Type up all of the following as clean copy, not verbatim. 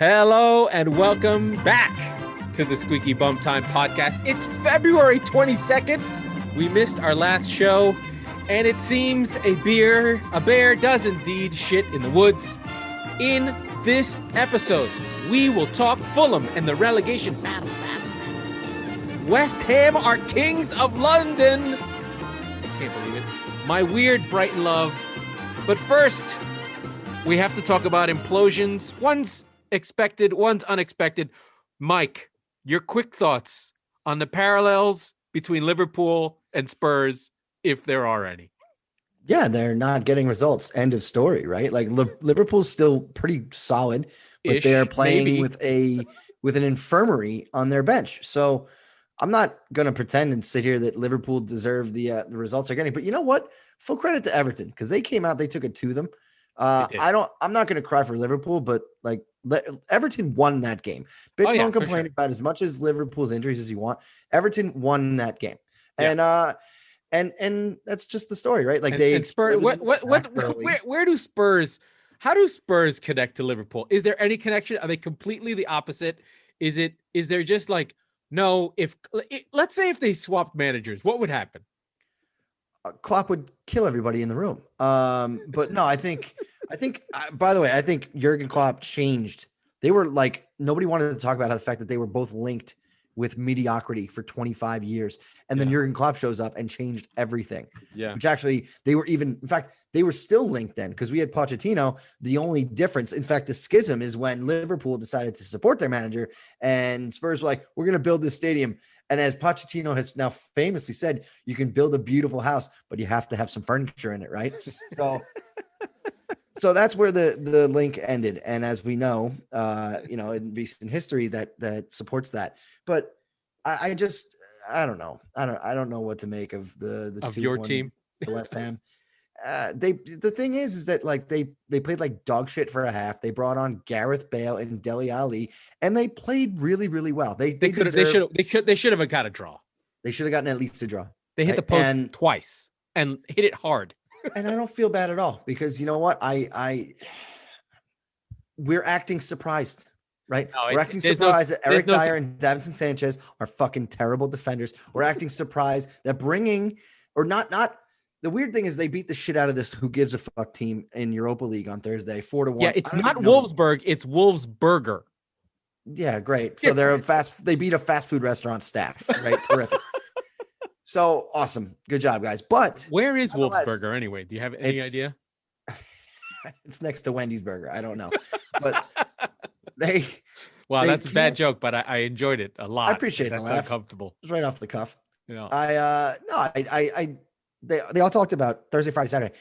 Hello and welcome back to the Squeaky Bum Time Podcast. It's February 22nd. We missed our last show, and it seems a bear does indeed shit in the woods. In this episode, we will talk Fulham and the relegation battle. West Ham are kings of London. Can't believe it. My weird Brighton love. But first, we have to talk about implosions. One's expected, one's unexpected. Mike, your quick thoughts on the parallels between Liverpool and Spurs, if there are any. Yeah, they're not getting results. End of story, right? Like Liverpool's still pretty solid, but they're playing with an infirmary on their bench. So I'm not going to pretend and sit here that Liverpool deserve the results they're getting. But you know what? Full credit to Everton, because they came out, they took it to them. I'm not going to cry for Liverpool, but like Everton won that game. Bitch won't complain about as much as Liverpool's injuries as you want. Everton won that game. Yeah. And that's just the story, right? Like Spurs. Where do Spurs? How do Spurs connect to Liverpool? Is there any connection? Are they completely the opposite? Is there just like no? Let's say if they swapped managers, what would happen? Klopp would kill everybody in the room. But no, I think, by the way, I think Jurgen Klopp changed. They were like, nobody wanted to talk about the fact that they were both linked with mediocrity for 25 years. And then Jurgen Klopp shows up and changed everything. Yeah. Which actually they were still linked then because we had Pochettino. The only difference, in fact, the schism is when Liverpool decided to support their manager and Spurs were like, we're going to build this stadium. And as Pochettino has now famously said, you can build a beautiful house, but you have to have some furniture in it. Right. So that's where the link ended. And as we know, in recent history that supports that. But I don't know. I don't know what to make of the of your team, the West Ham. The thing is that like they played like dog shit for a half. They brought on Gareth Bale and Dele Alli, and they played really, really well. They should have got a draw. They should have gotten at least a draw. They hit the post twice and hit it hard. And I don't feel bad at all because you know what? We're acting surprised, right? No, we're acting surprised that Eric Dyer and Davinson Sanchez are fucking terrible defenders. We're acting surprised that the weird thing is they beat the shit out of this who gives a fuck team in Europa League on Thursday, 4-1. Yeah, it's not Wolfsburg, it's Wolfsburger. Yeah, great. So they beat a fast food restaurant staff, right? Terrific. So awesome. Good job, guys. But where is Wolfsburger anyway? Do you have any idea? It's next to Wendy's Burger. I don't know. But that's a bad joke, but I enjoyed it a lot. I appreciate it. That's uncomfortable. It was right off the cuff. Yeah. They all talked about Thursday, Friday, Saturday.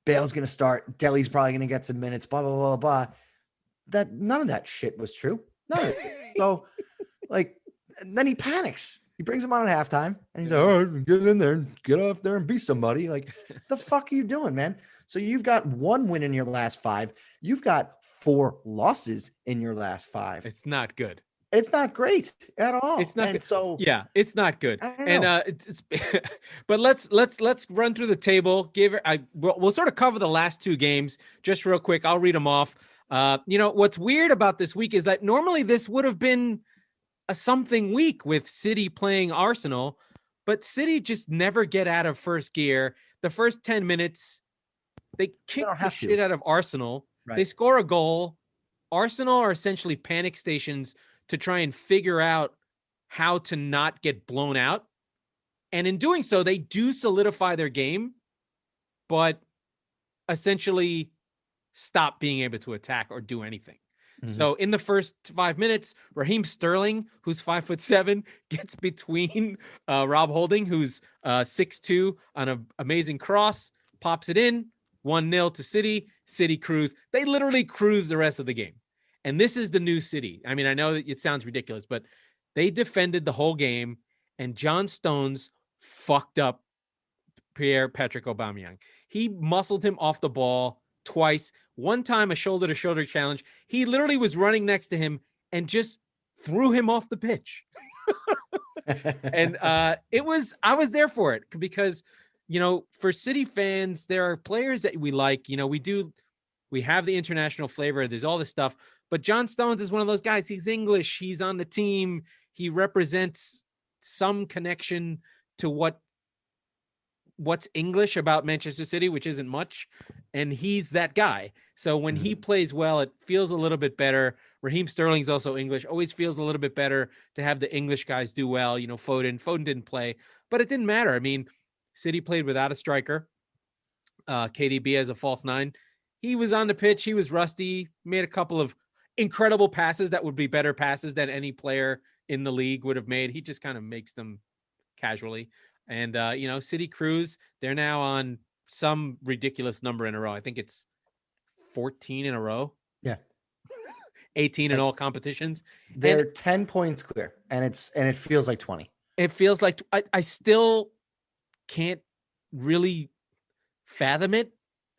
Bale's going to start. Dele's probably going to get some minutes, blah, blah, blah, blah. That none of that shit was true. None of it. So and then he panics. He brings him on at halftime and he's like, all right, get in there and get off there and be somebody. Like, the fuck are you doing, man? So you've got one win in your last 5. You've got 4 losses in your last 5. It's not good. It's not great at all. It's not good. So yeah, it's not good. But let's run through the table. We'll sort of cover the last 2 games just real quick. I'll read them off. What's weird about this week is that normally this would have been a something week with City playing Arsenal, but City just never get out of first gear. The first 10 minutes, they kick the shit out of Arsenal. Right. They score a goal. Arsenal are essentially panic stations to try and figure out how to not get blown out. And in doing so, they do solidify their game, but essentially stop being able to attack or do anything. Mm-hmm. So in the first 5 minutes, Raheem Sterling, who's 5'7", gets between Rob Holding, who's 6'2", on an amazing cross, pops it in, 1-0 to City. City cruise. They literally cruise the rest of the game. And this is the new City. I mean, I know that it sounds ridiculous, but they defended the whole game, and John Stones fucked up Pierre-Patrick Aubameyang. He muscled him off the ball twice. One time, a shoulder-to-shoulder challenge. He literally was running next to him and just threw him off the pitch. And I was there for it because, for City fans, there are players that we like. We have the international flavor. There's all this stuff. But John Stones is one of those guys. He's English. He's on the team. He represents some connection to what's English about Manchester City, which isn't much. And he's that guy. So when he plays well, it feels a little bit better. Raheem Sterling's also English. Always feels a little bit better to have the English guys do well. Foden didn't play, but it didn't matter. I mean, City played without a striker. KDB as a false nine. He was on the pitch. He was rusty, made a couple of incredible passes that would be better passes than any player in the league would have made. He just kind of makes them casually. And, City Cruise, they're now on some ridiculous number in a row. I think it's 14 in a row. Yeah. 18 in all competitions. They're 10 points clear, and it feels like 20. It feels like I still can't really fathom it.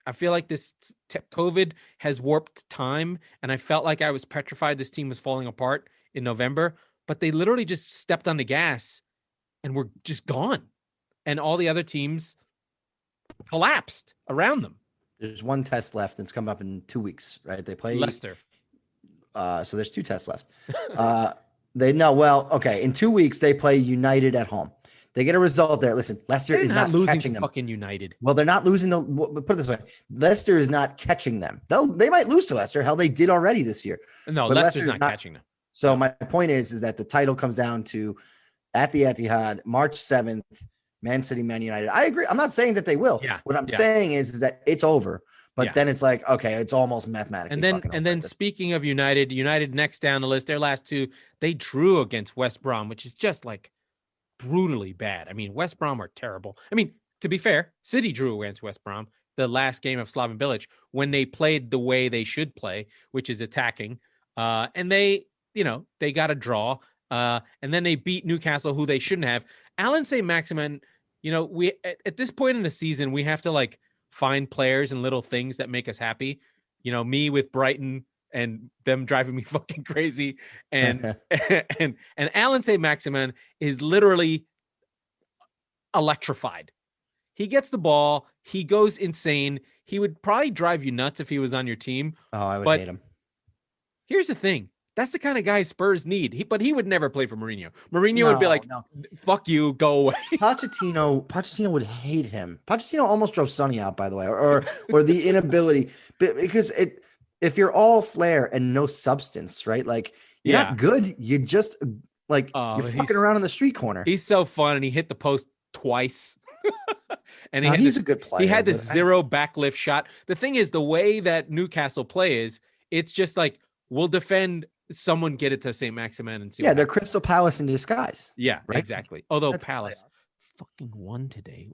I feel like this COVID has warped time, and I felt like I was petrified this team was falling apart in November, but they literally just stepped on the gas and were just gone. And all the other teams collapsed around them. There's one test left, and it's coming up in 2 weeks, right? They play Leicester. So there's 2 tests left. In 2 weeks they play United at home. They get a result there. Listen, Leicester is not losing catching to them. Fucking United. Well, they're not losing. Put it this way: Leicester is not catching them. They might lose to Leicester. Hell, they did already this year. No, Leicester's not catching them. So my point is that the title comes down to at the Etihad, March 7th, Man City, Man United. I agree. I'm not saying that they will. Yeah. What I'm saying is that it's over. But then it's like, okay, it's almost mathematically. And then speaking of United next down the list, their last 2, they drew against West Brom, which is just like brutally bad. I mean, West Brom are terrible. I mean, to be fair, City drew against West Brom the last game of Slaven Bilic when they played the way they should play, which is attacking. And they got a draw. And then they beat Newcastle, who they shouldn't have. Alan Saint-Maximin, we at this point in the season, we have to find players and little things that make us happy. Me with Brighton and them driving me fucking crazy. And and Alan Saint-Maximin is literally electrified. He gets the ball. He goes insane. He would probably drive you nuts if he was on your team. Oh, I would hate him. Here's the thing. That's the kind of guy Spurs need. But he would never play for Mourinho. Mourinho would be like, fuck you, go away. Pochettino would hate him. Pochettino almost drove Sonny out, by the way, or the inability, because if you're all flair and no substance, right? Like you're not good. You just you're fucking around in the street corner. He's so fun, and he hit the post twice. And he's a good player. He had this zero backlift shot. The thing is, the way that Newcastle play is, it's just like, we'll defend. Someone get it to Saint-Maximin and see. Yeah, they're Crystal Palace in disguise. Yeah, right? Exactly. Although that's Palace fucking won today.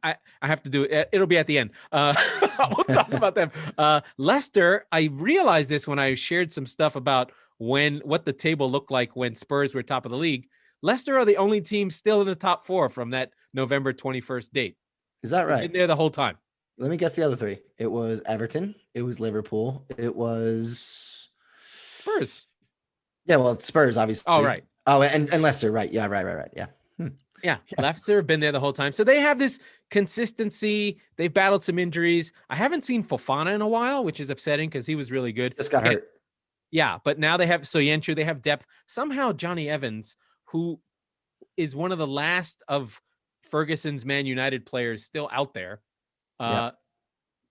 I have to do it. It'll be at the end. We'll talk about them. Leicester, I realized this when I shared some stuff about what the table looked like when Spurs were top of the league. Leicester are the only team still in the top 4 from that November 21st date. Is that right? Been there the whole time. Let me guess the other 3. It was Everton. It was Liverpool. It was Spurs. Yeah, well, it's Spurs, obviously. Oh, right. Oh, and Leicester, right. Yeah, right. Yeah. Yeah, Leicester have been there the whole time. So they have this consistency. They've battled some injuries. I haven't seen Fofana in a while, which is upsetting because he was really good. Just got hurt. Yeah, but now they have Soyuncu. They have depth. Somehow Johnny Evans, who is one of the last of Ferguson's Man United players still out there,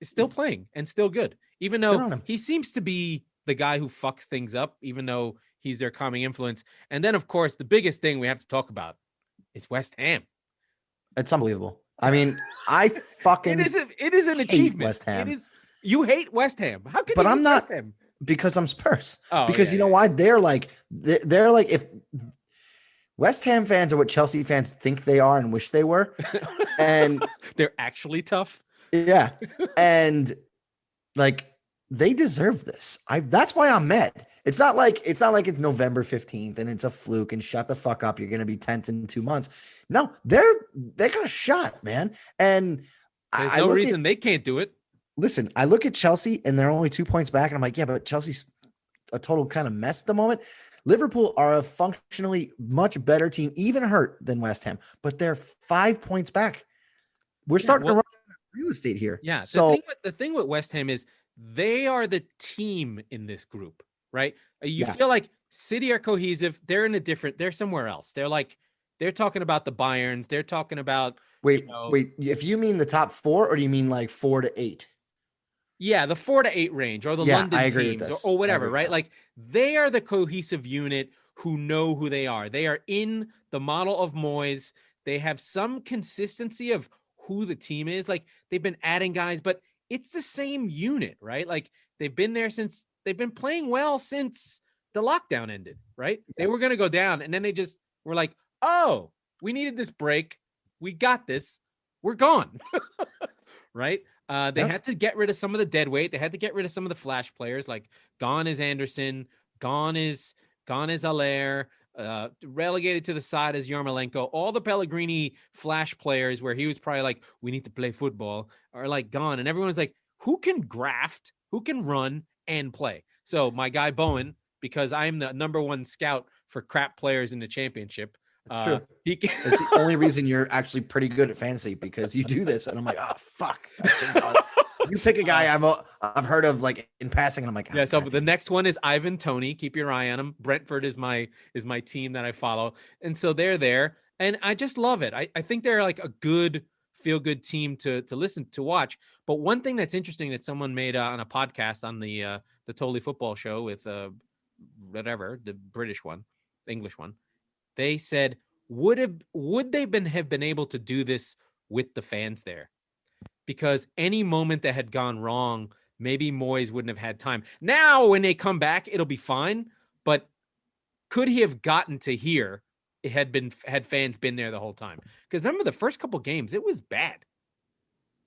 is still playing and still good. Even though he seems to be the guy who fucks things up, even though he's their calming influence. And then, of course, the biggest thing we have to talk about is West Ham. It's unbelievable. I mean, I fucking it is an achievement. West Ham. You hate West Ham. How can but you I'm hate not, West Ham? Because I'm Spurs. Oh, because you know why? They're like if West Ham fans are what Chelsea fans think they are and wish they were. And they're actually tough. Yeah. And they deserve this. That's why I'm mad. It's not like it's November 15th and it's a fluke and shut the fuck up. You're going to be 10th in 2 months. No, they got a shot, man. And there's no reason they can't do it. Listen, I look at Chelsea and they're only 2 points back. And I'm like, yeah, but Chelsea's a total kind of mess at the moment. Liverpool are a functionally much better team, even hurt, than West Ham, but they're 5 points back. We're starting to run out of real estate here. Yeah. So the thing with West Ham is they are the team in this group. right? You feel like City are cohesive. They're somewhere else. They're talking about the Bayerns. They're talking about, Wait. If you mean the top 4, or do you mean like 4 to 8? yeah, the 4 to 8 range, or the Yeah, London I agree with teams, this. or whatever, right? Like, they are the cohesive unit who know who they are. They are in the model of Moyes. They have some consistency of who the team is. Like, they've been adding guys, but it's the same unit, right? Like, they've been playing well since the lockdown ended, right? Yeah. They were going to go down, and then they just were like, oh, we needed this break. We got this. We're gone. Right? They had to get rid of some of the dead weight. They had to get rid of some of the flash players. Like, gone is Anderson, gone is Allaire, relegated to the side as Yarmolenko. All the Pellegrini flash players where he was probably like, we need to play football, are like gone. And everyone's like, who can graft, who can run and play? So my guy Bowen, because I'm the number 1 scout for crap players in the championship. That's true. It's the only reason you're actually pretty good at fantasy, because you do this. And I'm like, oh, fuck. You pick a guy I've heard of, like, in passing, and I'm like, oh, yeah. So the next one is Ivan Toney. Keep your eye on him. Brentford is my team that I follow, and so they're there, and I just love it. I think they're like a good feel good team to listen to watch. But one thing that's interesting that someone made on a podcast on the Totally Football Show with whatever, the British one, the English one, they said, would they have been able to do this with the fans there? Because any moment that had gone wrong, maybe Moyes wouldn't have had time. Now, when they come back, it'll be fine. But could he have gotten to here? It had fans been there the whole time? Because remember, the first couple games, it was bad,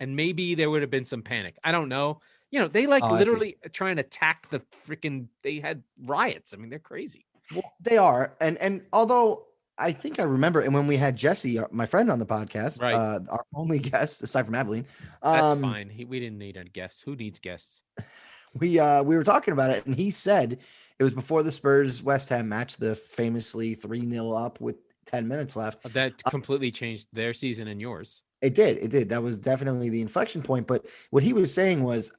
and maybe there would have been some panic. I don't know. They literally trying to attack the freaking. They had riots. I mean, they're crazy. Well, they are, and although I think I remember, and when we had Jesse, my friend, on the podcast, right, our only guest aside from Aveline, that's fine. We didn't need a guest. Who needs guests? We were talking about it, and he said it was before the Spurs West Ham match, the famously 3-0 up with 10 minutes left. That completely changed their season and yours. It did. That was definitely the inflection point. But what he was saying was,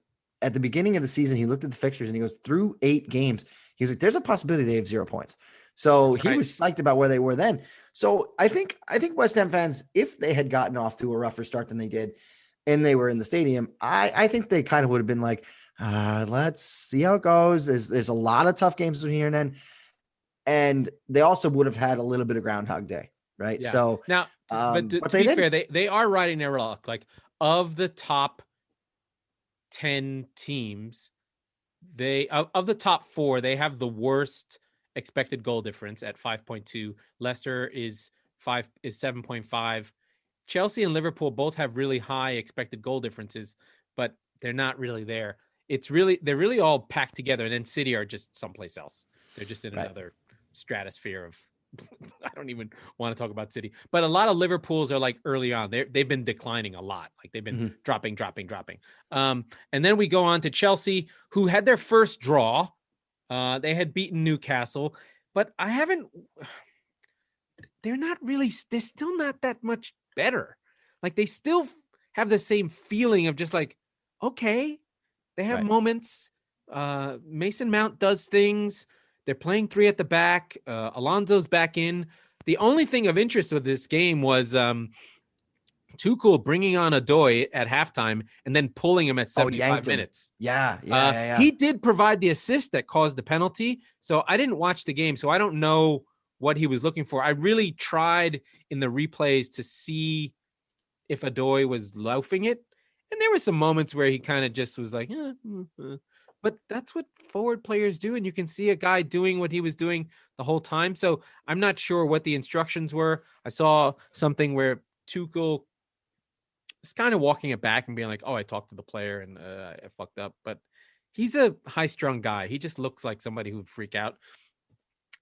at the beginning of the season, he looked at the fixtures and he goes, through 8 games, he was like, there's a possibility they have 0 points. So he was psyched about where they were then. So I think West Ham fans, if they had gotten off to a rougher start than they did, and they were in the stadium, I think they kind of would have been like, let's see how it goes. There's a lot of tough games between here and then. And they also would have had a little bit of Groundhog Day, right? Yeah. So now, but to be fair, they are riding their luck. Like, of the top 10 teams, of the top 4, they have the worst expected goal difference at 5.2. Leicester is 7.5. Chelsea and Liverpool both have really high expected goal differences, but they're not really there. They're really all packed together, and then City are just someplace else. They're just in another stratosphere of I don't even want to talk about City, but a lot of Liverpools are like early on. They've been declining a lot. Like, they've been dropping. And then we go on to Chelsea, who had their first draw. They had beaten Newcastle, but they're still not that much better. Like, they still have the same feeling of just like, okay, they have moments. Mason Mount does things. They're playing 3 at the back. Alonso's back in. The only thing of interest with this game was Tuchel bringing on Odoi at halftime and then pulling him at 75 minutes. Yeah. He did provide the assist that caused the penalty. So I didn't watch the game, so I don't know what he was looking for. I really tried in the replays to see if Odoi was loafing it. And there were some moments where he kind of just was like, but that's what forward players do. And you can see a guy doing what he was doing the whole time. So I'm not sure what the instructions were. I saw something where Tuchel is kind of walking it back and being like, oh, I talked to the player and I fucked up. But he's a high-strung guy. He just looks like somebody who would freak out.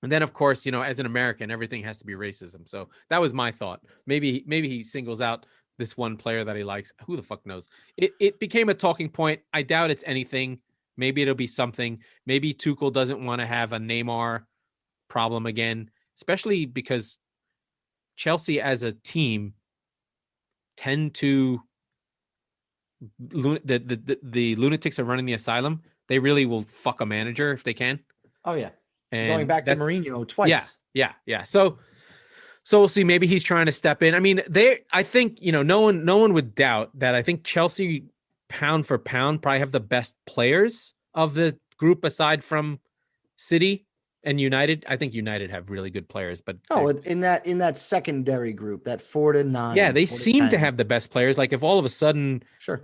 And then, of course, as an American, everything has to be racism. So that was my thought. Maybe he singles out this one player that he likes. Who the fuck knows? It became a talking point. I doubt it's anything. Maybe it'll be something. Maybe Tuchel doesn't want to have a Neymar problem again, especially because Chelsea as a team tend to the lunatics are running the asylum. They really will fuck a manager if they can. Oh yeah. And going back to Mourinho twice. Yeah. So we'll see. Maybe he's trying to step in. I mean, I think, no one would doubt that. I think Chelsea, pound for pound, probably have the best players of the group aside from City and United. I think United have really good players, but in that secondary group, that 4 to 9. Yeah, they seem to have the best players. Like if all of a sudden, sure,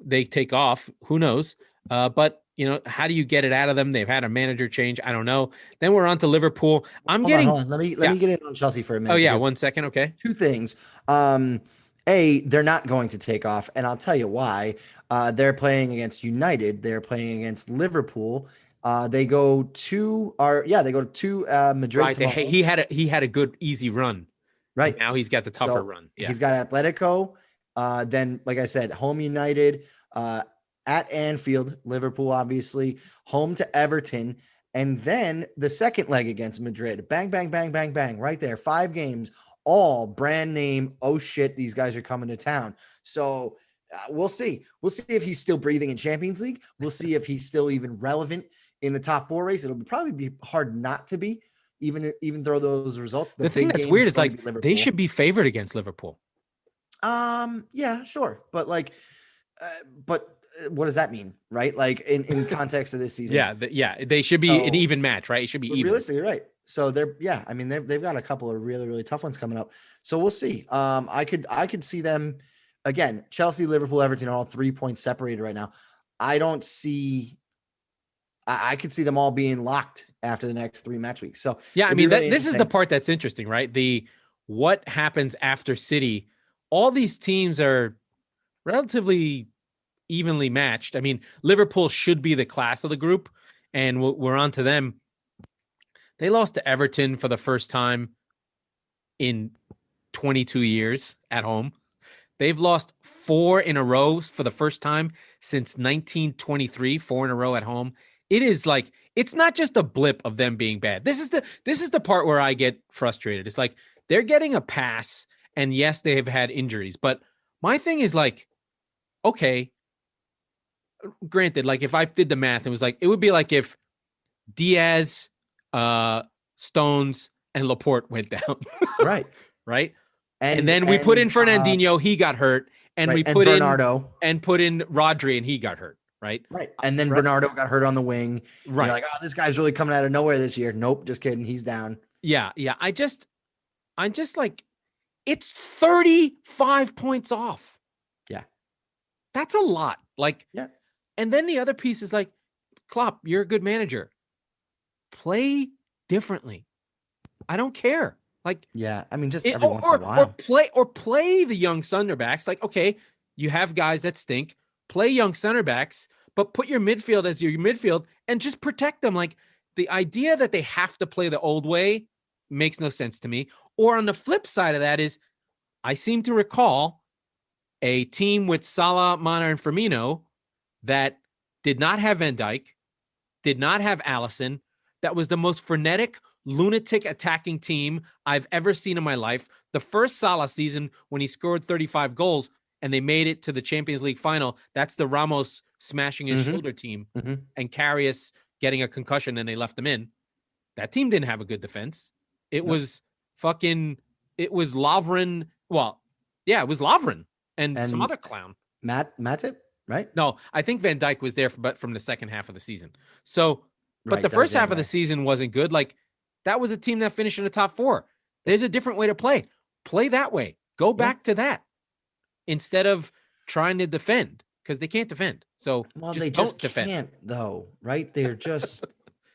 they take off, who knows? But how do you get it out of them? They've had a manager change. I don't know. Then we're on to Liverpool. Hold on. Let me get in on Chelsea for a minute. Oh yeah, 1 second. Okay. Two things. They're not going to take off, and I'll tell you why. They're playing against United. They're playing against Liverpool. They go to Madrid. Right. He had a good easy run. Right. Now he's got the tougher run. Yeah. He's got Atletico. Then, like I said, home United, at Anfield, Liverpool, obviously, home to Everton. And then the second leg against Madrid. Bang, bang, bang, bang, bang. Right there. 5 games, all brand name. Oh, shit, these guys are coming to town. So we'll see. We'll see if he's still breathing in Champions League. We'll see if he's still even relevant in the top 4 race. It'll probably be hard not to be, even through those results. The thing that's weird is like they should be favored against Liverpool. Yeah, sure. But what does that mean, right? Like in context of this season. They should be an even match, right? It should be even. Realistically, right. So they've got a couple of really, really tough ones coming up. So we'll see. I could see them again. Chelsea, Liverpool, Everton are all 3 points separated right now. I don't see. I could see them all being locked after the next 3 match weeks. So yeah, I mean, this is the part that's interesting, right? What happens after City. All these teams are relatively evenly matched. I mean, Liverpool should be the class of the group, and we're on to them. They lost to Everton for the first time in 22 years at home. They've lost 4 in a row for the first time since 1923, 4 in a row at home. It is like, it's not just a blip of them being bad. This is the part where I get frustrated. It's like they're getting a pass, and yes, they have had injuries, but my thing is like, okay, granted, like if I did the math, it would be like if Diaz, Stones, and Laporte went down. Right. Right. And then we put in Fernandinho, he got hurt. And we put Bernardo. in Rodri, and he got hurt. Right. Right. And then Bernardo got hurt on the wing. Right. You're like, oh, this guy's really coming out of nowhere this year. Nope. Just kidding. He's down. Yeah. I'm just like, it's 35 points off. Yeah. That's a lot. Like, yeah. And then the other piece is like, Klopp, you're a good manager. Play differently. I don't care. Like, yeah, I mean, just every once in a while. Or play the young center backs. Like, okay, you have guys that stink. Play young center backs, but put your midfield as your midfield and just protect them. Like, the idea that they have to play the old way makes no sense to me. Or on the flip side of that is, I seem to recall a team with Salah, Mane, and Firmino that did not have Van Dijk, did not have Alisson, that was the most frenetic, lunatic attacking team I've ever seen in my life. The first Salah season when he scored 35 goals and they made it to the Champions League final, that's the Ramos smashing his shoulder team and Karius getting a concussion and they left him in. That team didn't have a good defense. It was Lovren. Well, yeah, it was Lovren and some other clown. Matip, right? No, I think Van Dijk was there, but from the second half of the season. So, but the first half of the season wasn't good. Like, that was a team that finished in the top 4. There's a different way to play. Play that way. Go back to that instead of trying to defend, because they can't defend. So, they just can't, though, right? They're just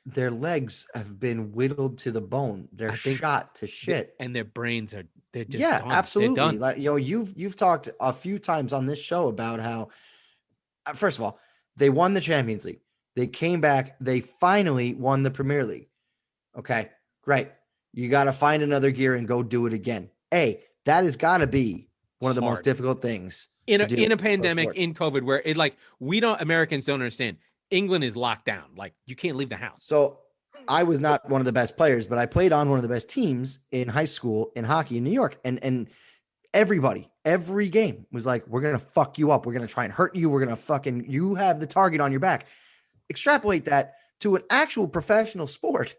their legs have been whittled to the bone. They're shot to shit, and their brains are. They're just done. Absolutely. They're done. Like, you've talked a few times on this show about how, first of all, they won the Champions League. They came back. They finally won the Premier League. Okay, great. You got to find another gear and go do it again. That has got to be one of the most difficult things in a pandemic, in COVID, where Americans don't understand. England is locked down. Like, you can't leave the house. So I was not one of the best players, but I played on one of the best teams in high school in hockey in New York. And every game was like, we're going to fuck you up. We're going to try and hurt you. We're going to you have the target on your back. Extrapolate that to an actual professional sport,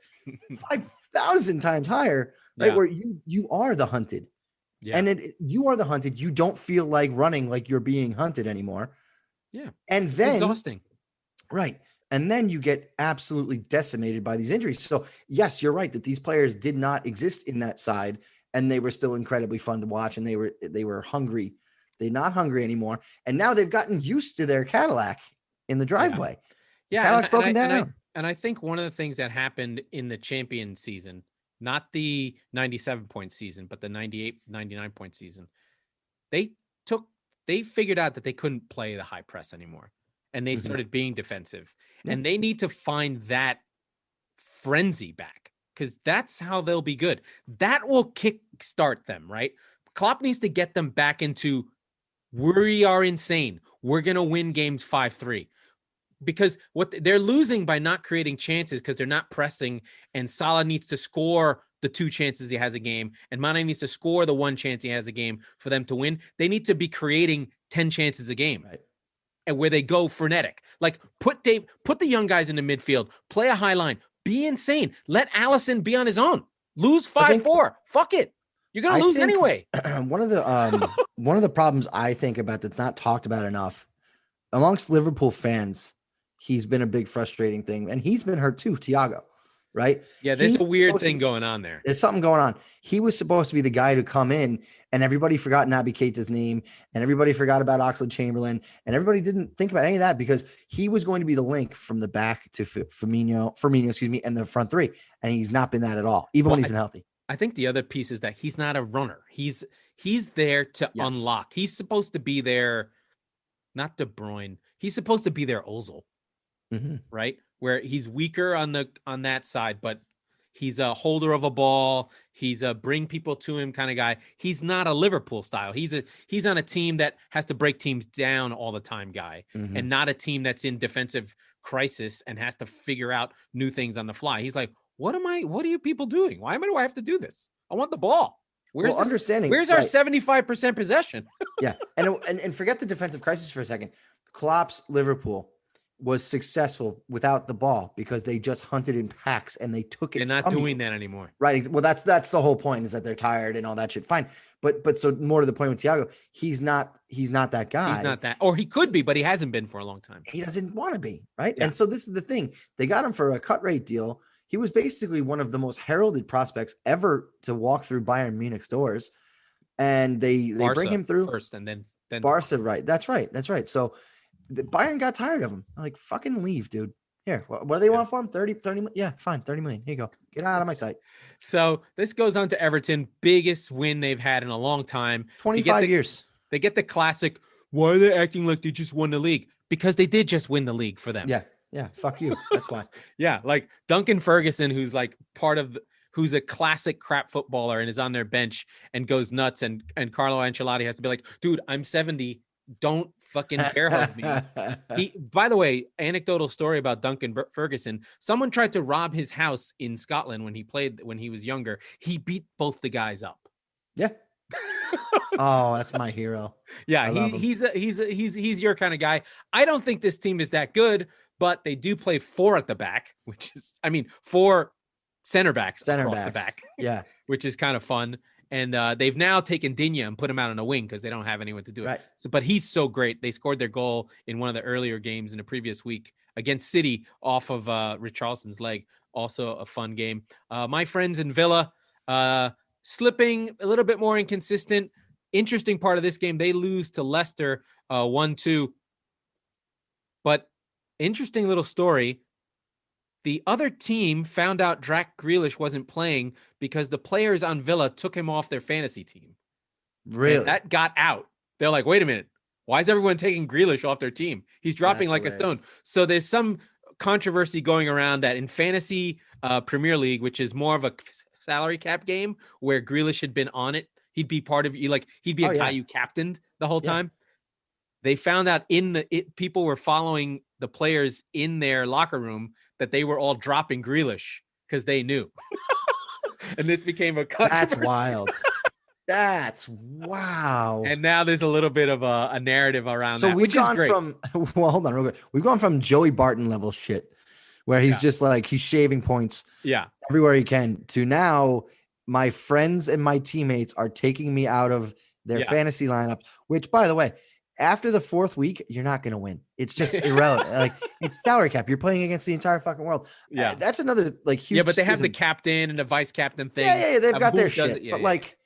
5,000 times higher, right? Where you are the hunted. Yeah. And you are the hunted. You don't feel like running like you're being hunted anymore. Yeah. And then it's exhausting. Right. And then you get absolutely decimated by these injuries. So yes, you're right that these players did not exist in that side, and they were still incredibly fun to watch, and they were hungry. They're not hungry anymore. And now they've gotten used to their Cadillac in the driveway. Yeah. Cadillac's broken down. And I think one of the things that happened in the champion season, not the 97-point season, but the 98, 99-point season, they figured out that they couldn't play the high press anymore. And they started being defensive. Yeah. And they need to find that frenzy back, because that's how they'll be good. That will kickstart them, right? Klopp needs to get them back into, we are insane. We're going to win games 5-3. Because what they're losing by not creating chances, because they're not pressing, and Salah needs to score the 2 chances he has a game, and Mane needs to score the 1 chance he has a game for them to win. They need to be creating 10 chances a game. Right. And where they go frenetic, like put the young guys in the midfield, play a high line, be insane. Let Alisson be on his own. Lose 5-4. Fuck it. You're gonna lose anyway. One of the problems I think about that's not talked about enough amongst Liverpool fans, he's been a big frustrating thing, and he's been hurt too. Thiago, right? Yeah, there's a weird thing going on there. There's something going on. He was supposed to be the guy to come in, and everybody forgot Naby Keita's name, and everybody forgot about Oxlade-Chamberlain, and everybody didn't think about any of that, because he was going to be the link from the back to Firmino, and the front three, and he's not been that at all, even when he's been healthy. I think the other piece is that he's not a runner. He's there to unlock. He's supposed to be there, not De Bruyne. He's supposed to be their Ozil, right? Where he's weaker on that side, but he's a holder of a ball. He's a bring people to him kind of guy. He's not a Liverpool style. He's on a team that has to break teams down all the time guy, and not a team that's in defensive crisis and has to figure out new things on the fly. He's like, what are you people doing? Why do I have to do this? I want the ball. Where's our 75% possession? Yeah. And forget the defensive crisis for a second. Klopp's Liverpool was successful without the ball because they just hunted in packs and they took it. They're not doing that anymore. Right. Well, that's the whole point, is that they're tired and all that shit. Fine. But so more to the point with Thiago, he's not that guy. He's not that, or he could be, but he hasn't been for a long time. He doesn't want to be. Right. Yeah. And so this is the thing. They got him for a cut rate deal. He was basically one of the most heralded prospects ever to walk through Bayern Munich's doors. And they bring him through first and then Barca. Right. That's right. So the Bayern got tired of him. Like, fucking leave, dude. Here, what do they want for him? 30, yeah, fine. 30 million. Here you go. Get out of my sight. So this goes on to Everton. Biggest win they've had in a long time. 25 years. They get the classic, why are they acting like they just won the league? Because they did just win the league for them. Yeah. Fuck you. That's why. Yeah. Like Duncan Ferguson, who's like who's a classic crap footballer and is on their bench and goes nuts. And Carlo Ancelotti has to be like, dude, I'm 70. Don't fucking care of me. By the way, anecdotal story about Duncan Ferguson. Someone tried to rob his house in Scotland when he was younger. He beat both the guys up. Yeah. Oh, that's my hero. Yeah, he's your kind of guy. I don't think this team is that good, but they do play 4 at the back, 4 center backs across the back. Yeah, which is kind of fun. And they've now taken Digne and put him out on a wing because they don't have anyone to do it. Right. So, but he's so great. They scored their goal in one of the earlier games in the previous week against City off of Richarlison's leg. Also a fun game. My friends in Villa, slipping a little bit more inconsistent. Interesting part of this game, they lose to Leicester 1-2. But interesting little story. The other team found out Jack Grealish wasn't playing because the players on Villa took him off their fantasy team. Really? And that got out. They're like, wait a minute. Why is everyone taking Grealish off their team? He's dropping like a stone. So there's some controversy going around that in fantasy Premier League, which is more of a salary cap game where Grealish had been on it, he'd be part of you. Like he'd be a guy you captained the whole time. They found out people were following the players in their locker room that they were all dropping Grealish because they knew. And this became a controversy. That's wild. That's wow. And now there's a little bit of a narrative around that, which is great. Hold on real quick. We've gone from Joey Barton level shit where he's just like, he's shaving points everywhere he can, to now my friends and my teammates are taking me out of their fantasy lineup, which, by the way, after the 4th week, you're not going to win. It's just irrelevant. Like, it's salary cap. You're playing against the entire fucking world. Yeah. That's another like huge. Yeah, but they have the captain and the vice captain thing. Yeah. They've got their shit. But like,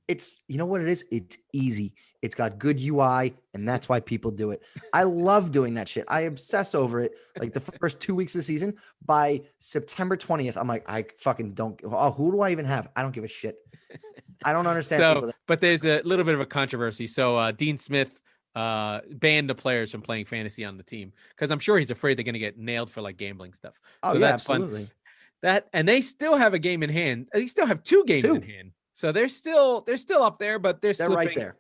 it's, you know what it is? It's easy. It's got good UI, and that's why people do it. I love doing that shit. I obsess over it. Like the first 2 weeks of the season, by September 20th, I'm like, I fucking don't. Oh, who do I even have? I don't give a shit. I don't understand. So, but there's a little bit of a controversy. So Dean Smith banned the players from playing fantasy on the team because I'm sure he's afraid they're going to get nailed for like gambling stuff. Oh, so yeah, that's absolutely. Fun. And they still have a game in hand. They still have 2 games in hand. So they're still up there, but they're slipping. Right there.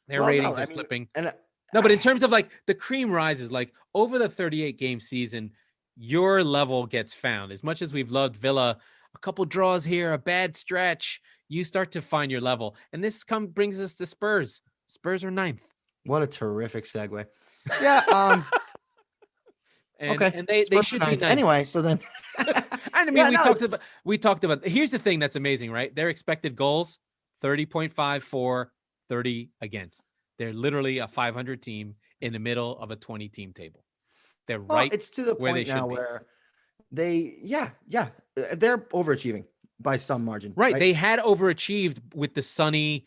Their ratings are slipping. No, but in terms of like the cream rises, like over the 38 game season, your level gets found. As much as we've loved Villa, a couple draws here, a bad stretch, you start to find your level. And this brings us to Spurs. Spurs are 9th. What a terrific segue. Yeah. Okay. And they should be 9th. Anyway. So then, I mean, we talked about. Here's the thing that's amazing, right? Their expected goals, 30.5 for, 30 against. They're literally a 500 team in the middle of a 20 team table. They're right. It's to the point now where they're overachieving by some margin. Right. They had overachieved with the Sonny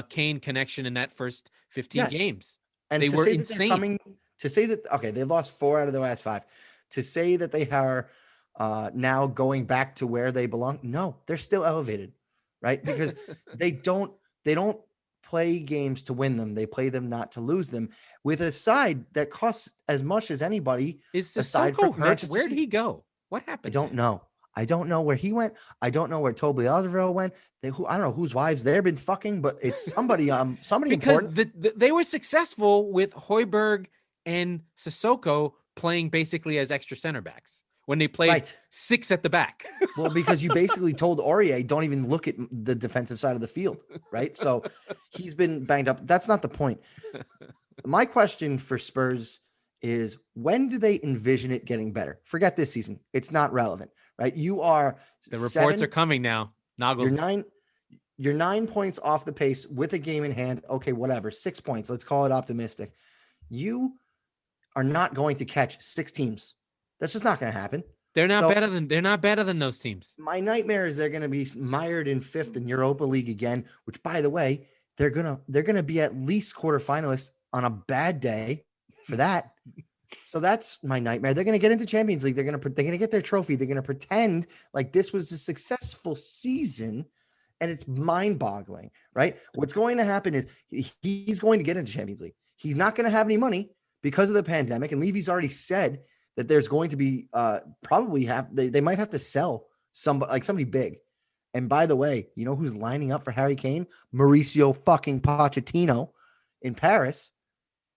Kane connection in that first 15 games. And they were insane. To say that, okay, they lost 4 out of the last 5. To say that they are now going back to where they belong, no, they're still elevated, right? Because they don't play games to win them. They play them not to lose them, with a side that costs as much as anybody. Is Sissoko hurt? Where did he go? What happened? I don't know where he went. I don't know where Toby Alderweireld went. I don't know whose wives they've been fucking, but it's somebody because important. They were successful with Højbjerg and Sissoko playing basically as extra center backs when they played 6 at the back. Well, because you basically told Aurier, don't even look at the defensive side of the field, right? So he's been banged up. That's not the point. My question for Spurs is, when do they envision it getting better? Forget this season. It's not relevant, right? The reports are coming now. You're 9 points off the pace with a game in hand. Okay, whatever. 6 points. Let's call it optimistic. You are not going to catch 6 teams. That's just not going to happen. They're not better than those teams. My nightmare is they're going to be mired in 5th in Europa League again, which, by the way, they're going to be at least quarterfinalists on a bad day for that. So that's my nightmare. They're going to get into Champions League. They're going to get their trophy. They're going to pretend like this was a successful season, and it's mind-boggling, right? What's going to happen is he's going to get into Champions League. He's not going to have any money because of the pandemic, and Levy's already said that there's going to be they might have to sell somebody big. And by the way, you know who's lining up for Harry Kane? Mauricio fucking Pochettino in Paris.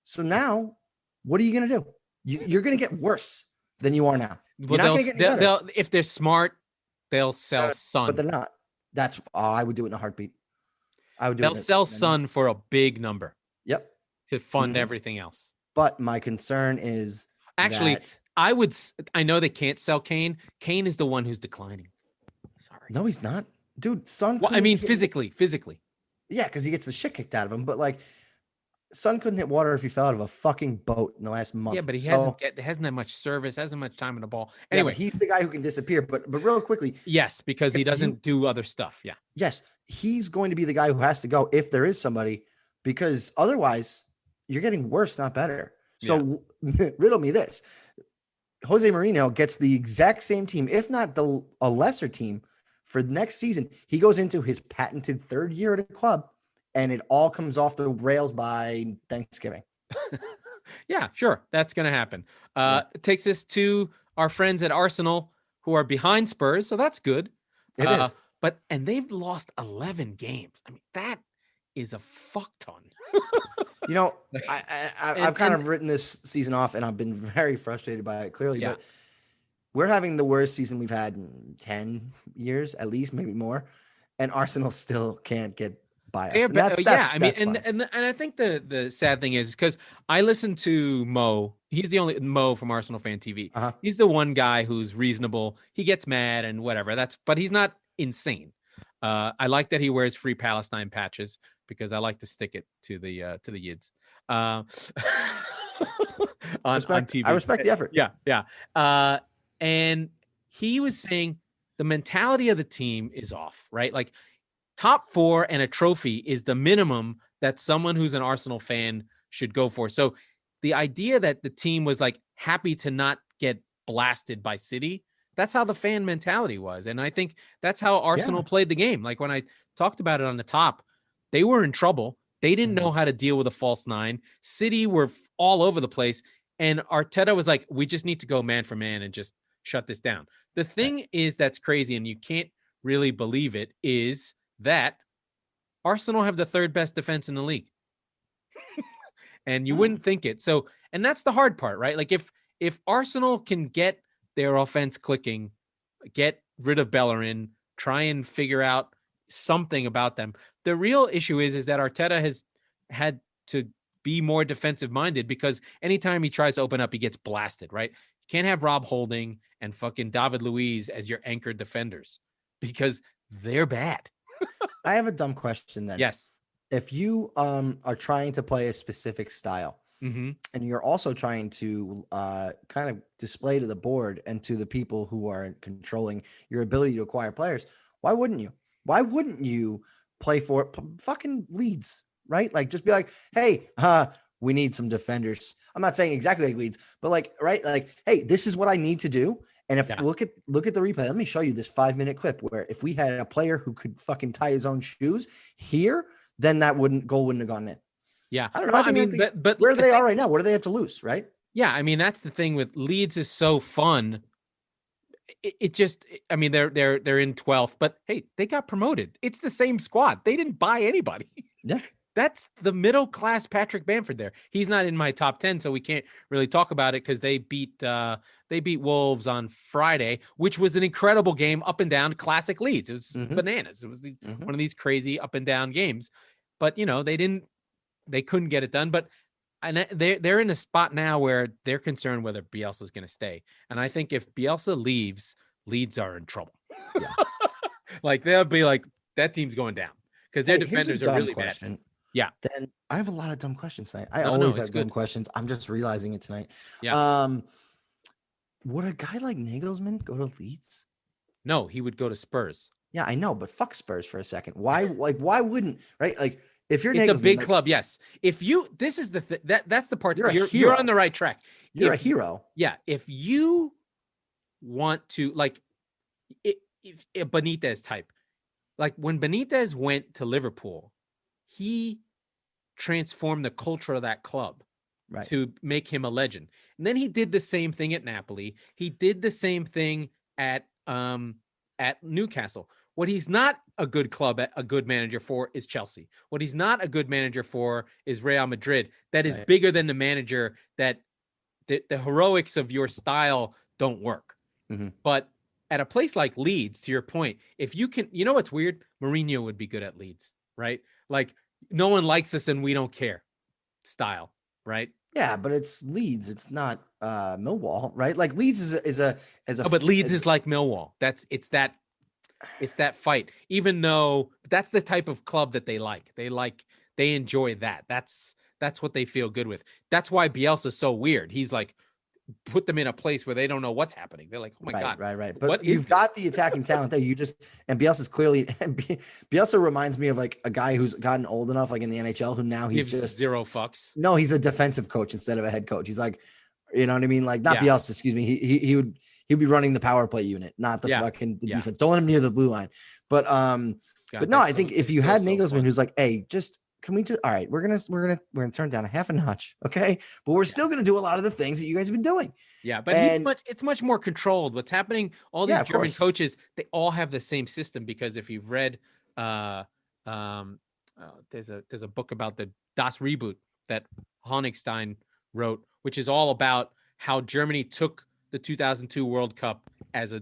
So now, what are you going to do? You're going to get worse than you are now. Well, they'll if they're smart, they'll sell Son. But they're not. I would do it in a heartbeat. They'll sell Son for a big number. Yep. To fund everything else. But my concern is actually, I know they can't sell Kane. Kane is the one who's declining. Sorry. No, he's not. Dude, Son. Well, I mean, physically. Yeah, because he gets the shit kicked out of him. But like, Son couldn't hit water if he fell out of a fucking boat in the last month. Yeah, but he hasn't had much service, hasn't much time on the ball. Anyway, he's the guy who can disappear. But real quickly. Yes, because he doesn't do other stuff. Yeah. Yes, he's going to be the guy who has to go if there is somebody, because otherwise you're getting worse, not better. So riddle me this. Jose Mourinho gets the exact same team, if not a lesser team, for next season. He goes into his patented 3rd year at a club, and it all comes off the rails by Thanksgiving. Yeah, sure. That's going to happen. It takes us to our friends at Arsenal, who are behind Spurs. So that's good. It is. And they've lost 11 games. I mean, that is a fuck ton. You know, I've kind of written this season off, and I've been very frustrated by it, clearly. But we're having the worst season we've had in 10 years, at least, maybe more. And Arsenal still can't get by us. And I think the sad thing is because I listened to Mo He's the only Mo from Arsenal Fan TV. Uh-huh. He's the one guy who's reasonable. He gets mad and whatever. But he's not insane. I like that he wears Free Palestine patches because I like to stick it to the yids on TV. I respect the effort. Yeah. And he was saying the mentality of the team is off, right? Like top 4 and a trophy is the minimum that someone who's an Arsenal fan should go for. So the idea that the team was like happy to not get blasted by City, that's how the fan mentality was. And I think that's how Arsenal played the game. Like when I talked about it on the top, they were in trouble. They didn't know how to deal with a false 9. City were all over the place. And Arteta was like, we just need to go man for man and just shut this down. The thing is that's crazy, and you can't really believe it, is that Arsenal have the 3rd best defense in the league. And you wouldn't think it. So, and that's the hard part, right? Like if Arsenal can get their offense clicking, get rid of Bellerin, try and figure out something about them. The real issue is that Arteta has had to be more defensive minded, because anytime he tries to open up, he gets blasted, right? You can't have Rob Holding and fucking David Luiz as your anchored defenders because they're bad. I have a dumb question then. Yes. If you are trying to play a specific style, and you're also trying to kind of display to the board and to the people who are controlling your ability to acquire players, why wouldn't you? Why wouldn't you play for fucking Leeds, right? Like just be like, hey, we need some defenders. I'm not saying exactly like Leeds, but like, right? Like, hey, this is what I need to do. And if look at the replay, let me show you this 5-minute clip where if we had a player who could fucking tie his own shoes here, then that goal wouldn't have gone in. Yeah. I don't know. But where they are right now, what do they have to lose, right? Yeah. I mean, that's the thing with Leeds is so fun. It just, I mean, they're in 12th, but hey, they got promoted. It's the same squad. They didn't buy anybody. Yeah. That's the middle class Patrick Bamford there. He's not in my top 10, so we can't really talk about it because they beat Wolves on Friday, which was an incredible game, up and down, classic Leeds. It was bananas. It was one of these crazy up and down games, but they couldn't get it done. But they're in a spot now where they're concerned whether Bielsa is going to stay, and I think if Bielsa leaves, Leeds are in trouble. Yeah. Like they'll be like, that team's going down because their defenders are really bad. Yeah. Then I have a lot of dumb questions tonight. I always have dumb questions. I'm just realizing it tonight. Yeah. Would a guy like Nagelsmann go to Leeds? No, he would go to Spurs. Yeah, I know, but fuck Spurs for a second. Why? Why wouldn't? Right? Like, if you're it's a big club, yes. If you, this is the that's the part you're on the right track. You're a hero. Yeah. If you want to, like, if a Benitez type, like when Benitez went to Liverpool, he transformed the culture of that club to make him a legend. And then he did the same thing at Napoli. He did the same thing at Newcastle. What he's not a good manager for is Chelsea. What he's not a good manager for is Real Madrid. That is bigger than the manager, that the heroics of your style don't work. But at a place like Leeds, to your point, if you can, you know what's weird? Mourinho would be good at Leeds, right? Like, no one likes us and we don't care style, right? Yeah, but it's Leeds. It's not Millwall, right? Like Leeds is a but Leeds is like Millwall. It's that fight. Even though that's the type of club that they like. They enjoy that. That's what they feel good with. That's why Bielsa's so weird. He's like, put them in a place where they don't know what's happening. They're like, oh my God. Right. But you've got the attacking talent there. And Bielsa's clearly, Bielsa reminds me of like a guy who's gotten old enough, like in the NHL, who now he's just zero fucks. No, he's a defensive coach instead of a head coach. He's like, you know what I mean? Like not Bielsa, excuse me. He'd be running the power play unit, not the fucking defense. Don't let him near the blue line. But no, I think if you had Nagelsmann who's like, hey, just, can we all right, we're gonna turn down a half a notch, okay? But we're still gonna do a lot of the things that you guys have been doing. Yeah, but it's much more controlled. What's happening? All these German coaches, they all have the same system, because if you've read, there's a book about the Das Reboot that Honigstein wrote, which is all about how Germany took the 2002 World Cup as a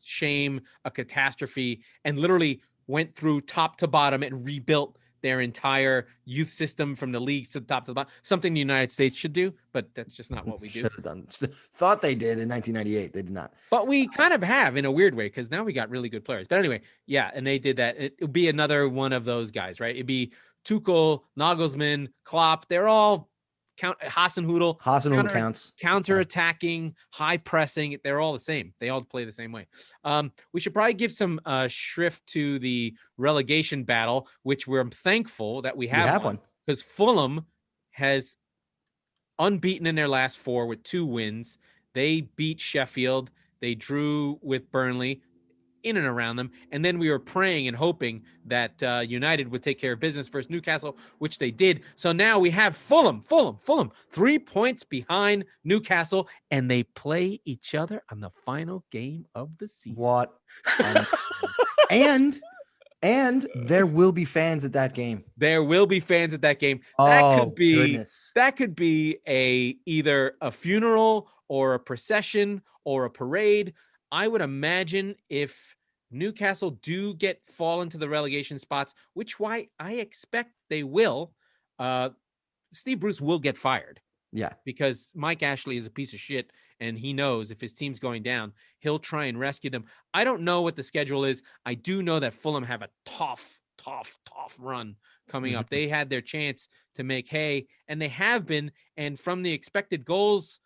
shame, a catastrophe, and literally went through top to bottom and rebuilt their entire youth system from the leagues to the top to the bottom, something the United States should do, but that's just not what we do. Should have done. Thought they did in 1998. They did not. But we kind of have in a weird way, because now we got really good players. But anyway, yeah, and they did that. It would be another one of those guys, right? It'd be Tuchel, Nagelsmann, Klopp. They're all Hasenhüttl counts. Counter-attacking, high pressing. They're all the same. They all play the same way. We should probably give some shrift to the relegation battle, which we're thankful that we have one. Because Fulham has unbeaten in their last 4 with 2 wins. They beat Sheffield. They drew with Burnley in and around them. And then we were praying and hoping that United would take care of business versus Newcastle, which they did. So now we have Fulham, 3 points behind Newcastle, and they play each other on the final game of the season. What? And there will be fans at that game. There will be fans at that game. That could be either a funeral or a procession or a parade. I would imagine if Newcastle do fall into the relegation spots, which I expect they will, Steve Bruce will get fired. Yeah. Because Mike Ashley is a piece of shit, and he knows if his team's going down, he'll try and rescue them. I don't know what the schedule is. I do know that Fulham have a tough run coming up. They had their chance to make hay, and they have been. And from the expected goals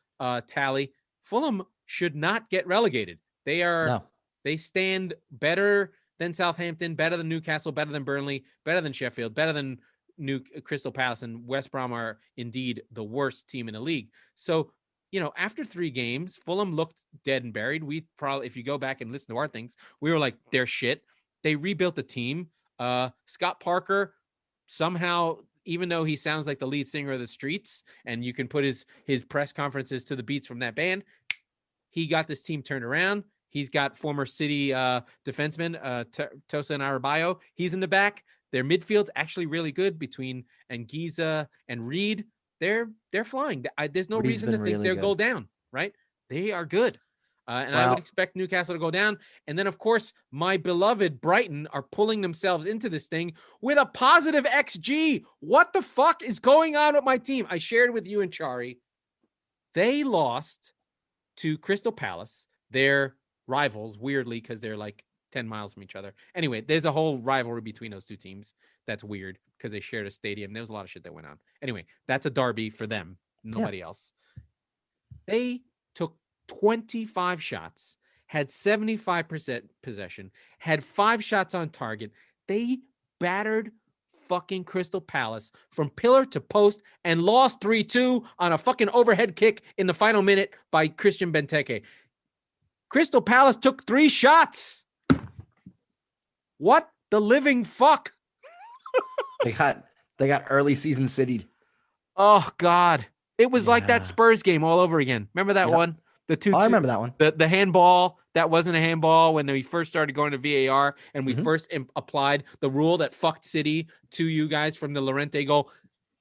tally, Fulham should not get relegated. They stand better than Southampton, better than Newcastle, better than Burnley, better than Sheffield, better than Crystal Palace, and West Brom are indeed the worst team in the league. So, after 3 games, Fulham looked dead and buried. We probably, if you go back and listen to our things, we were like, they're shit. They rebuilt the team. Scott Parker, somehow, even though he sounds like the lead singer of the Streets, and you can put his press conferences to the beats from that band, he got this team turned around. He's got former City defenseman Tosin Adebayo. He's in the back. Their midfield's actually really good between Anguissa and Reed. They're flying. There's no reason to think they'll go down, right? They are good. I would expect Newcastle to go down. And then, of course, my beloved Brighton are pulling themselves into this thing with a positive XG. What the fuck is going on with my team? I shared with you and Chari. They lost to Crystal Palace. They're rivals, weirdly, because they're like 10 miles from each other. Anyway, there's a whole rivalry between those two teams. That's weird because they shared a stadium. There was a lot of shit that went on. Anyway, that's a derby for them. Nobody else. They took 25 shots, had 75% possession, had 5 shots on target. They battered fucking Crystal Palace from pillar to post and lost 3-2 on a fucking overhead kick in the final minute by Christian Benteke. Crystal Palace took 3 shots. What the living fuck? They got early season citied. Oh God. It was like that Spurs game all over again. Remember that one? The 2-2. I remember that one. The handball that wasn't a handball when we first started going to VAR and we first applied the rule that fucked City to you guys from the Laurent goal.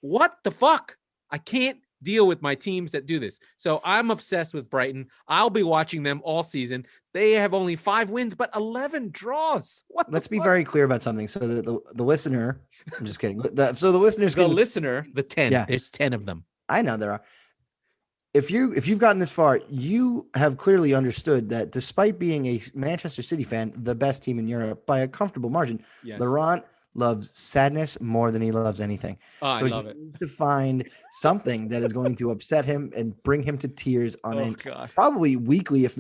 What the fuck? I can't deal with my teams that do this. So I'm obsessed with Brighton. I'll be watching them all season. They have only 5 wins, but 11 draws. Let's be very clear about something. So the listener, I'm just kidding. So the listeners, the 10. Yeah. There's 10 of them. I know there are. If you've gotten this far, you have clearly understood that despite being a Manchester City fan, the best team in Europe by a comfortable margin, Laurent loves sadness more than he loves anything. Oh, so I love it. To find something that is going to upset him and bring him to tears on probably weekly, if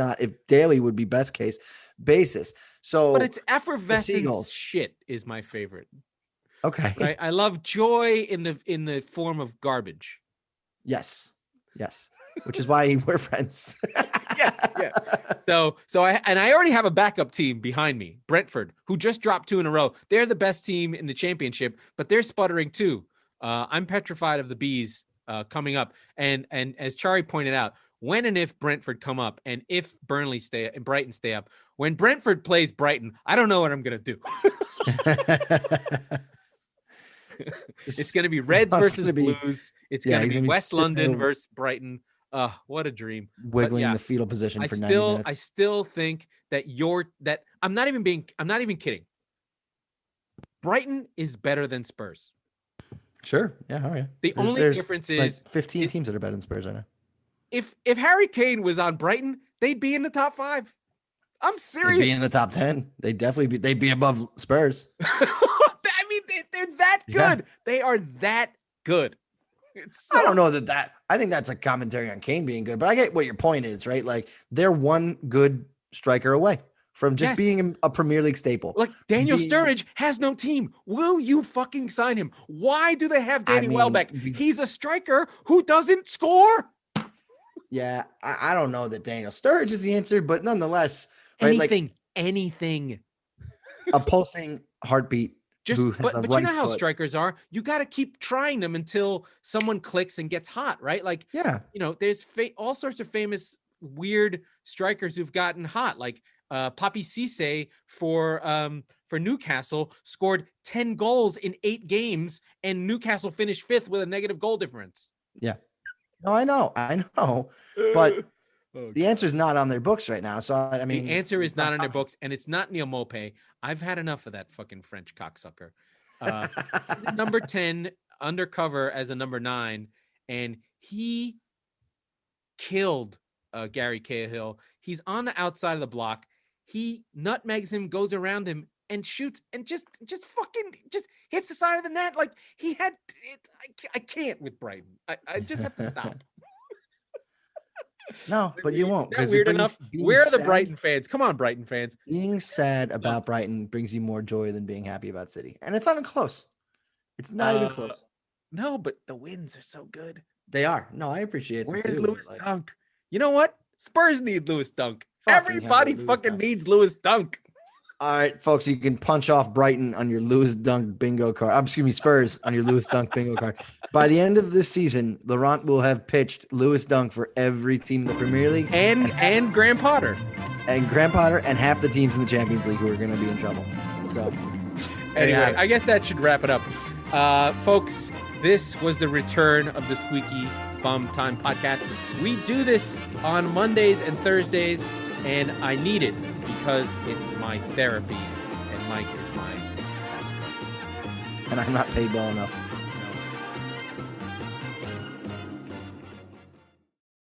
daily would be best case basis. So, but it's effervescent shit is my favorite. Okay, right? I love joy in the form of garbage. Yes, which is why we're friends. Yes. So I already have a backup team behind me, Brentford, who just dropped 2 in a row. They're the best team in the championship, but they're sputtering too. I'm petrified of the bees coming up. And as Chari pointed out, when and if Brentford come up, and if Brighton stay up, when Brentford plays Brighton, I don't know what I'm gonna do. It's going to be Reds versus Blues. It's going to be West London versus Brighton. What a dream. Wiggling the fetal position for 90 minutes. I still think that I'm not even kidding. Brighton is better than Spurs. Sure. Yeah. Oh yeah. The only difference is like 15 teams that are better than Spurs. I know. If Harry Kane was on Brighton, they'd be in the top 5. I'm serious. They'd be in the top 10. They'd definitely be. They'd be above Spurs. I mean, they're that good. Yeah. They are that good. I don't know that. I think that's a commentary on Kane being good, but I get what your point is, right? Like they're one good striker away from just being a Premier League staple. Like Daniel Sturridge has no team. Will you fucking sign him? Why do they have Danny Welbeck? He's a striker who doesn't score. Yeah, I don't know that Daniel Sturridge is the answer, but nonetheless, right? Anything. A pulsing heartbeat. But you know how strikers are. You got to keep trying them until someone clicks and gets hot, right? Like, there's all sorts of famous weird strikers who've gotten hot. Like Papi Cisse for Newcastle scored 10 goals in 8 games, and Newcastle finished 5th with a negative goal difference. Yeah. No, I know. But the answer is not on their books right now. So, I mean, the answer is not on their books, and it's not Neil Maupay. I've had enough of that fucking French cocksucker. Number 10, undercover as a number 9, and he killed Gary Cahill. He's on the outside of the block. He nutmegs him, goes around him, and shoots, and just hits the side of the net. Like he had it. I can't with Brighton. I just have to stop. No, but you won't. Is that weird enough? Where are the Brighton fans? Come on, Brighton fans. Being sad about Brighton brings you more joy than being happy about City. And it's not even close. It's not even close. No, but the wins are so good. They are. No, I appreciate it. Where's Lewis Dunk? You know what? Spurs need Lewis Dunk. Everybody fucking needs Lewis Dunk. All right, folks, you can punch off Brighton on your Lewis Dunk bingo card. Spurs on your Lewis Dunk bingo card. By the end of this season, Laurent will have pitched Lewis Dunk for every team in the Premier League. And Graham Potter. And Graham Potter and half the teams in the Champions League who are going to be in trouble. So, anyway, I guess that should wrap it up. Folks, this was the return of the Squeaky Bum Time Podcast. We do this on Mondays and Thursdays, and I need it because it's my therapy, and Mike is my pastor. And I'm not paid well enough.